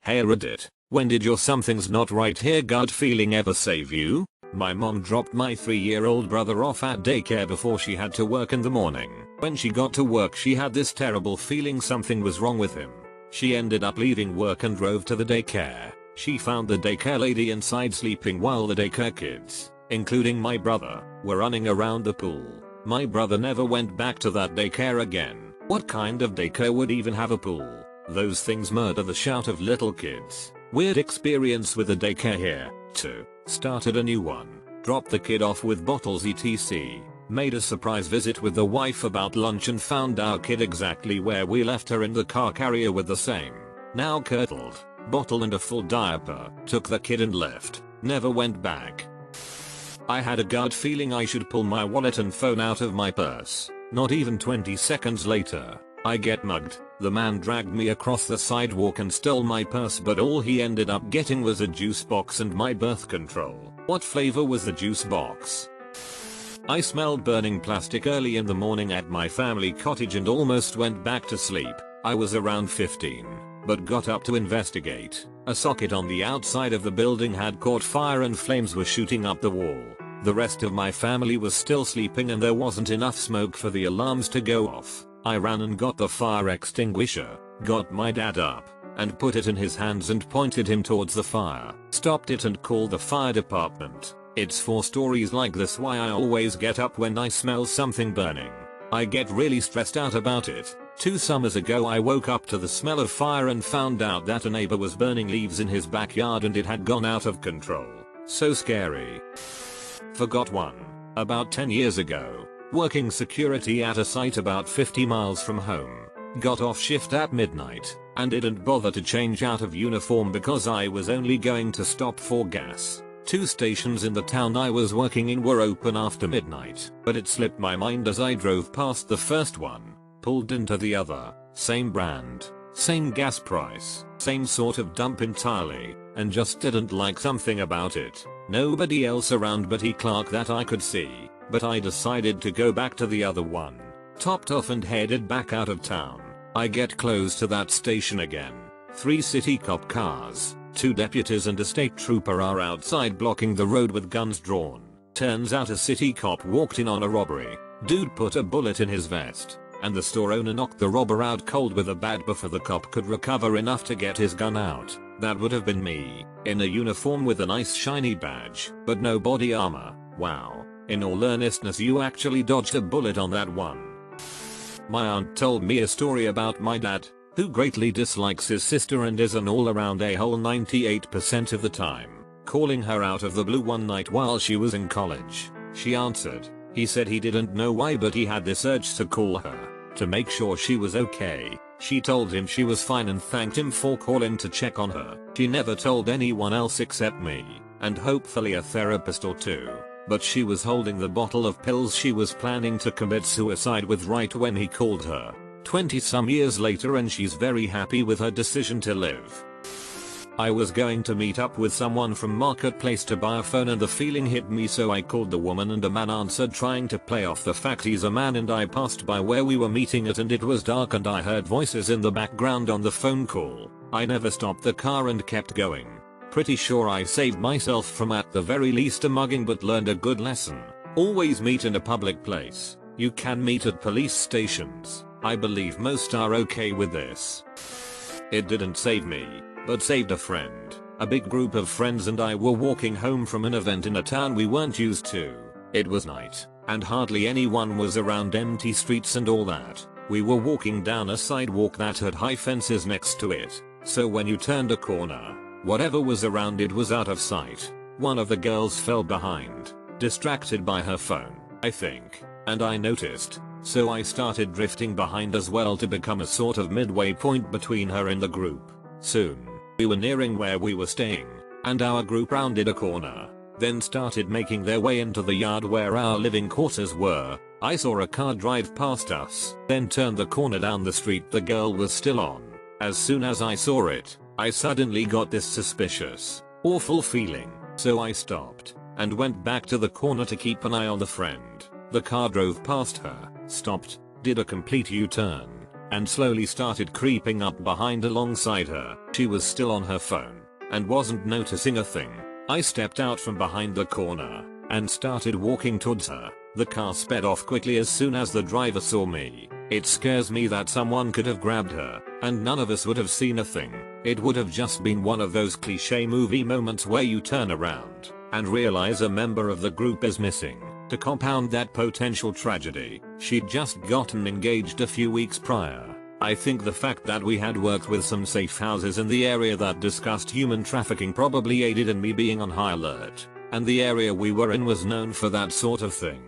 Hey Reddit, when did your something's not right here gut feeling ever save you? My mom dropped my 3-year-old brother off at daycare before she had to work in the morning. When she got to work she had this terrible feeling something was wrong with him. She ended up leaving work and drove to the daycare. She found the daycare lady inside sleeping while the daycare kids, including my brother, were running around the pool. My brother never went back to that daycare again. What kind of daycare would even have a pool? Those things murder the shout of little kids. Weird experience with the daycare here. 2. Started a new one. Dropped the kid off with bottles etc. Made a surprise visit with the wife about lunch and found our kid exactly where we left her in the car carrier with the same. Now curdled, bottle and a full diaper. Took the kid and left. Never went back. I had a gut feeling I should pull my wallet and phone out of my purse. Not even 20 seconds later, I get mugged. The man dragged me across the sidewalk and stole my purse, but all he ended up getting was a juice box and my birth control. What flavor was the juice box? I smelled burning plastic early in the morning at my family cottage and almost went back to sleep. I was around 15, but got up to investigate. A socket on the outside of the building had caught fire and flames were shooting up the wall. The rest of my family was still sleeping and there wasn't enough smoke for the alarms to go off. I ran and got the fire extinguisher, got my dad up, and put it in his hands and pointed him towards the fire. Stopped it and called the fire department. It's for stories like this why I always get up when I smell something burning. I get really stressed out about it. 2 summers ago I woke up to the smell of fire and found out that a neighbor was burning leaves in his backyard and it had gone out of control. So scary. Forgot one. About 10 years ago. Working security at a site about 50 miles from home. Got off shift at midnight and didn't bother to change out of uniform because I was only going to stop for gas. 2 stations in the town I was working in were open after midnight, but it slipped my mind as I drove past the first one, pulled into the other, same brand, same gas price, same sort of dump entirely, and just didn't like something about it. Nobody else around but Clark that I could see. But I decided to go back to the other one. Topped off and headed back out of town. I get close to that station again. 3 city cop cars, 2 deputies and a state trooper are outside blocking the road with guns drawn. Turns out a city cop walked in on a robbery. Dude put a bullet in his vest, and the store owner knocked the robber out cold with a bat before the cop could recover enough to get his gun out. That would have been me, in a uniform with a nice shiny badge, but no body armor. Wow. In all earnestness, you actually dodged a bullet on that one. My aunt told me a story about my dad, who greatly dislikes his sister and is an all-around a-hole 98% of the time. Calling her out of the blue one night while she was in college, she answered. He said he didn't know why but he had this urge to call her, to make sure she was okay. She told him she was fine and thanked him for calling to check on her. She never told anyone else except me, and hopefully a therapist or 2. But she was holding the bottle of pills she was planning to commit suicide with right when he called her. 20 some years later and she's very happy with her decision to live. I was going to meet up with someone from Marketplace to buy a phone and the feeling hit me, so I called the woman and a man answered trying to play off the fact he's a man, and I passed by where we were meeting at and it was dark and I heard voices in the background on the phone call. I never stopped the car and kept going. Pretty sure I saved myself from at the very least a mugging, but learned a good lesson. Always meet in a public place. You can meet at police stations. I believe most are okay with this. It didn't save me, but saved a friend. A big group of friends and I were walking home from an event in a town we weren't used to. It was night, and hardly anyone was around, empty streets and all that. We were walking down a sidewalk that had high fences next to it, so when you turned a corner, whatever was around it was out of sight. One of the girls fell behind, distracted by her phone, I think, and I noticed, so I started drifting behind as well to become a sort of midway point between her and the group. Soon, we were nearing where we were staying, and our group rounded a corner, then started making their way into the yard where our living quarters were. I saw a car drive past us, then turned the corner down the street the girl was still on. As soon as I saw it, I suddenly got this suspicious, awful feeling, so I stopped and went back to the corner to keep an eye on the friend. The car drove past her, stopped, did a complete U-turn, and slowly started creeping up behind alongside her. She was still on her phone and wasn't noticing a thing. I stepped out from behind the corner and started walking towards her. The car sped off quickly as soon as the driver saw me. It scares me that someone could have grabbed her and none of us would have seen a thing. It would have just been one of those cliche movie moments where you turn around and realize a member of the group is missing. To compound that potential tragedy, she'd just gotten engaged a few weeks prior. I think the fact that we had worked with some safe houses in the area that discussed human trafficking probably aided in me being on high alert, and the area we were in was known for that sort of thing.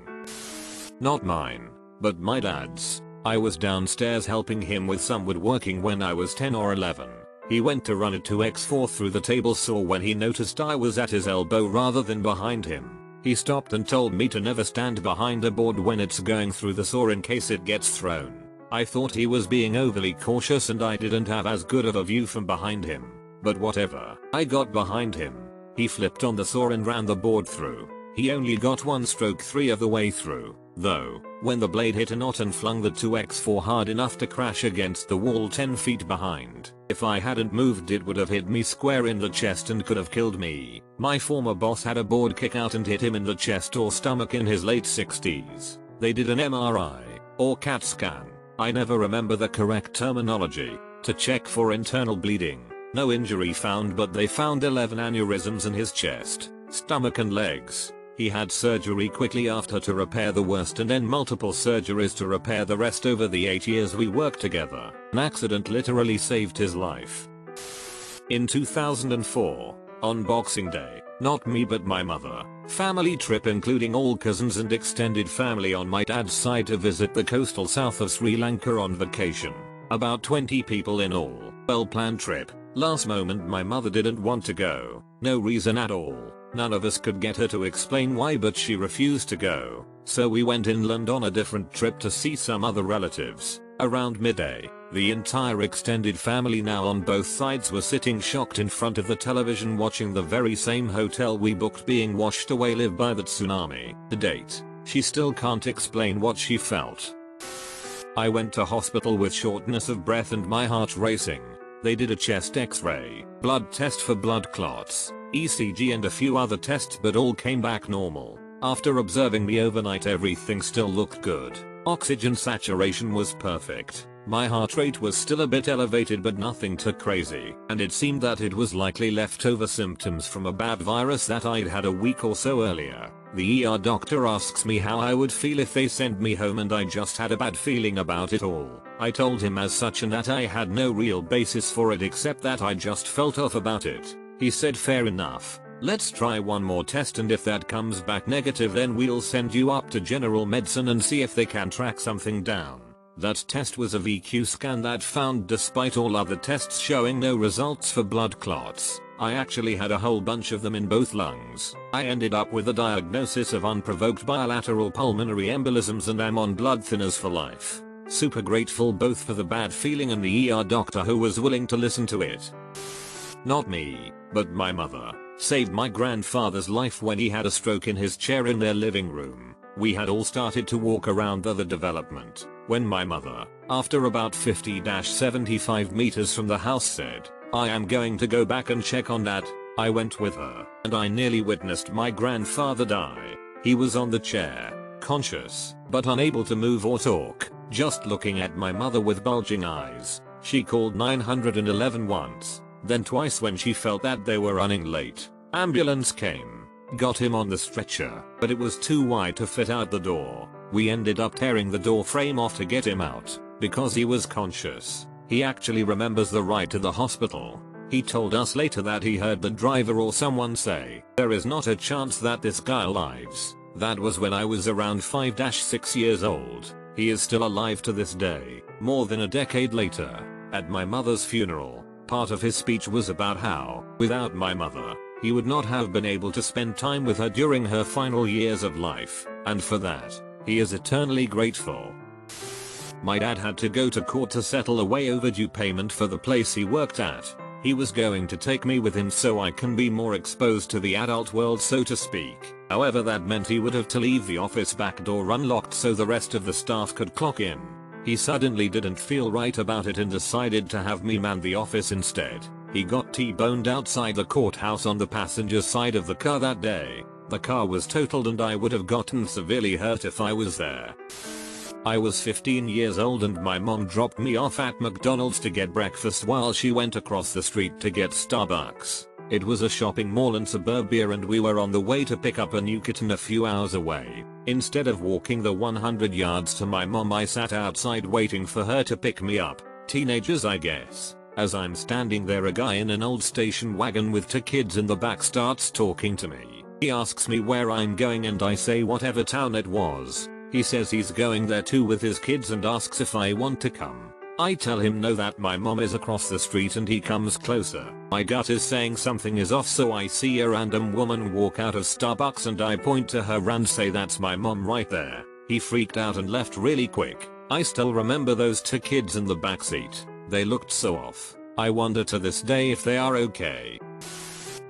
Not mine, but my dad's. I was downstairs helping him with some woodworking when I was 10 or 11. He went to run a 2x4 through the table saw when he noticed I was at his elbow rather than behind him. He stopped and told me to never stand behind a board when it's going through the saw in case it gets thrown. I thought he was being overly cautious and I didn't have as good of a view from behind him. But whatever. I got behind him. He flipped on the saw and ran the board through. He only got 1 stroke 3 of the way through, though, when the blade hit a knot and flung the 2x4 hard enough to crash against the wall 10 feet behind. If I hadn't moved it would have hit me square in the chest and could have killed me. My former boss had a board kick out and hit him in the chest or stomach in his late 60s. They did an MRI, or CAT scan, I never remember the correct terminology, to check for internal bleeding. No injury found but they found 11 aneurysms in his chest, stomach and legs. He had surgery quickly after to repair the worst and then multiple surgeries to repair the rest over the 8 years we worked together. An accident literally saved his life. In 2004, on Boxing Day, not me but my mother, family trip including all cousins and extended family on my dad's side to visit the coastal south of Sri Lanka on vacation. About 20 people in all. Well planned trip. Last moment my mother didn't want to go. No reason at all. None of us could get her to explain why but she refused to go. So we went inland on a different trip to see some other relatives. Around midday, the entire extended family now on both sides were sitting shocked in front of the television watching the very same hotel we booked being washed away live by the tsunami. To date, she still can't explain what she felt. I went to hospital with shortness of breath and my heart racing. They did a chest x-ray, blood test for blood clots, ECG and a few other tests but all came back normal. After observing me overnight everything still looked good. Oxygen saturation was perfect. My heart rate was still a bit elevated but nothing too crazy, and it seemed that it was likely leftover symptoms from a bad virus that I'd had a week or so earlier. The ER doctor asks me how I would feel if they sent me home and I just had a bad feeling about it all. I told him as such and that I had no real basis for it except that I just felt off about it. He said fair enough. Let's try one more test and if that comes back negative then we'll send you up to general medicine and see if they can track something down. That test was a VQ scan that found despite all other tests showing no results for blood clots, I actually had a whole bunch of them in both lungs. I ended up with a diagnosis of unprovoked bilateral pulmonary embolisms and am on blood thinners for life. Super grateful both for the bad feeling and the ER doctor who was willing to listen to it. Not me, but my mother. Saved my grandfather's life when he had a stroke in his chair in their living room. We had all started to walk around the development when my mother, after about 50-75 meters from the house said, I am going to go back and check on that. I went with her and I nearly witnessed my grandfather die. He was on the chair, conscious, but unable to move or talk, just looking at my mother with bulging eyes. She called 911 once, then twice when she felt that they were running late. Ambulance came, got him on the stretcher, but it was too wide to fit out the door. We ended up tearing the door frame off to get him out, because he was conscious. He actually remembers the ride to the hospital. He told us later that he heard the driver or someone say, there is not a chance that this guy lives. That was when I was around 5-6 years old. He is still alive to this day, more than a decade later. At my mother's funeral, part of his speech was about how, without my mother, he would not have been able to spend time with her during her final years of life, and for that, he is eternally grateful. My dad had to go to court to settle a way overdue payment for the place he worked at. He was going to take me with him so I can be more exposed to the adult world so to speak. However that meant he would have to leave the office back door unlocked so the rest of the staff could clock in. He suddenly didn't feel right about it and decided to have me man the office instead. He got T-boned outside the courthouse on the passenger side of the car that day. The car was totaled and I would have gotten severely hurt if I was there. I was 15 years old and my mom dropped me off at McDonald's to get breakfast while she went across the street to get Starbucks. It was a shopping mall in suburbia and we were on the way to pick up a new kitten a few hours away. Instead of walking the 100 yards to my mom, I sat outside waiting for her to pick me up. Teenagers, I guess. As I'm standing there, a guy in an old station wagon with 2 kids in the back starts talking to me. He asks me where I'm going and I say whatever town it was. He says he's going there too with his kids and asks if I want to come. I tell him no, that my mom is across the street, and he comes closer. My gut is saying something is off, so I see a random woman walk out of Starbucks and I point to her and say that's my mom right there. He freaked out and left really quick. I still remember those 2 kids in the backseat. They looked so off. I wonder to this day if they are okay.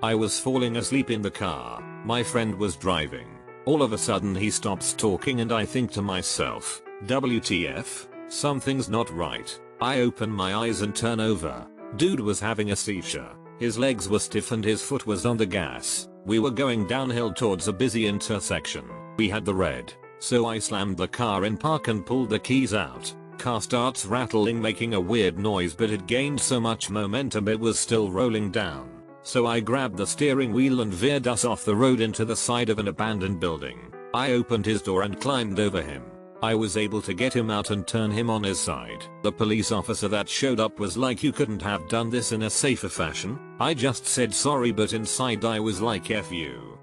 I was falling asleep in the car. My friend was driving. All of a sudden he stops talking and I think to myself, WTF? Something's not right. I open my eyes and turn over. Dude was having a seizure. His legs were stiff and his foot was on the gas. We were going downhill towards a busy intersection. We had the red. So I slammed the car in park and pulled the keys out. Car starts rattling, making a weird noise, but it gained so much momentum it was still rolling down. So I grabbed the steering wheel and veered us off the road into the side of an abandoned building. I opened his door and climbed over him. I was able to get him out and turn him on his side. The police officer that showed up was like, you couldn't have done this in a safer fashion. I just said sorry, but inside I was like, F you.